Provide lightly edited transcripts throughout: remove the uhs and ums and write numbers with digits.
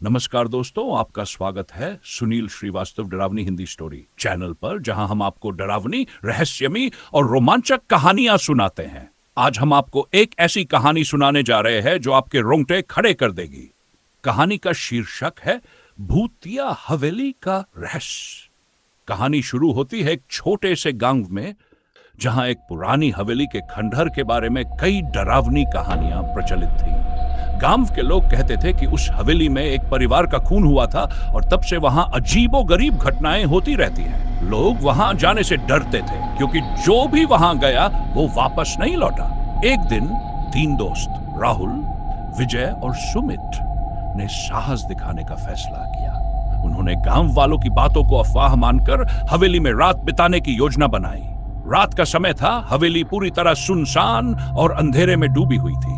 नमस्कार दोस्तों, आपका स्वागत है सुनील श्रीवास्तव डरावनी हिंदी स्टोरी चैनल पर, जहां हम आपको डरावनी, रहस्यमयी और रोमांचक कहानियां सुनाते हैं। आज हम आपको एक ऐसी कहानी सुनाने जा रहे हैं जो आपके रोंगटे खड़े कर देगी। कहानी का शीर्षक है भूतिया हवेली का रहस्य। कहानी शुरू होती है एक छोटे से गांव में, जहां एक पुरानी हवेली के खंडहर के बारे में कई डरावनी कहानियां प्रचलित थीं। गांव के लोग कहते थे कि उस हवेली में एक परिवार का खून हुआ था और तब से वहां अजीबोगरीब घटनाएं होती रहती हैं। लोग वहां जाने से डरते थे क्योंकि जो भी वहां गया वो वापस नहीं लौटा। एक दिन 3 दोस्त राहुल, विजय और सुमित ने साहस दिखाने का फैसला किया। उन्होंने गांव वालों की बातों को अफवाह मानकर हवेली में रात बिताने की योजना बनाई। रात का समय था, हवेली पूरी तरह सुनसान और अंधेरे में डूबी हुई थी।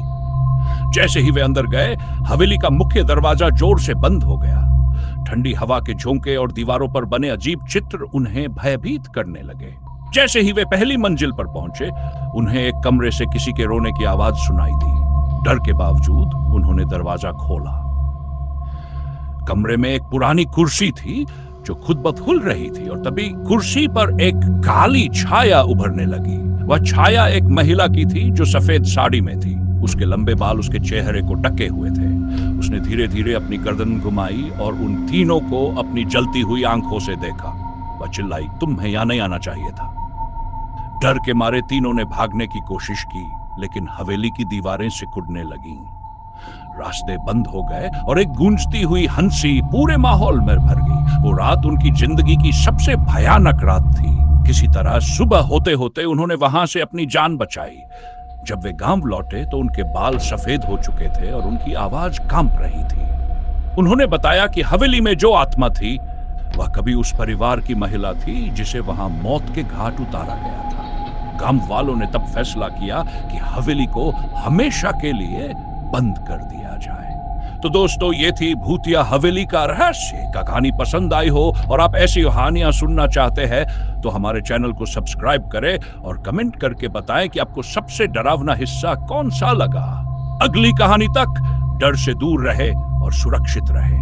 जैसे ही वे अंदर गए, हवेली का मुख्य दरवाजा जोर से बंद हो गया। ठंडी हवा के झोंके और दीवारों पर बने अजीब चित्र उन्हें भयभीत करने लगे। जैसे ही वे पहली मंजिल पर पहुंचे, उन्हें एक कमरे से किसी के रोने की आवाज सुनाई दी। डर के बावजूद उन्होंने दरवाजा खोला। कमरे में एक पुरानी कुर्सी थी जो खुद ब खुल रही थी और तभी कुर्सी पर एक काली छाया उभरने लगी। वह छाया एक महिला की थी जो सफेद साड़ी में थी। उसके लंबे बाल उसके चेहरे को ढके हुए थे। उसने धीरे धीरे अपनी गर्दन घुमाई और उन तीनों को अपनी जलती हुई आंखों से देखा। वह चिल्लाई, तुम्हें यहां नहीं आना चाहिए था। डर के मारे तीनों ने भागने की कोशिश की, लेकिन हवेली की दीवारें सिकुड़ने लगीं। रास्ते बंद हो गए और एक गूंजती हुई हंसी पूरे माहौल में भर गई। वो रात उनकी जिंदगी की सबसे भयानक रात थी। किसी तरह सुबह होते होते उन्होंने वहां से अपनी जान बचाई। जब वे गांव लौटे तो उनके बाल सफेद हो चुके थे और उनकी आवाज कांप रही थी। उन्होंने बताया कि हवेली में जो आत्मा थी वह कभी उस परिवार की महिला थी जिसे वहां मौत के घाट उतारा गया था। गांव वालों ने तब फैसला किया कि हवेली को हमेशा के लिए बंद कर दिया जाए। तो दोस्तों, ये थी भूतिया हवेली का रहस्य। का कहानी पसंद आई हो और आप ऐसी कहानियां सुनना चाहते हैं तो हमारे चैनल को सब्सक्राइब करें और कमेंट करके बताएं कि आपको सबसे डरावना हिस्सा कौन सा लगा। अगली कहानी तक डर से दूर रहे और सुरक्षित रहे।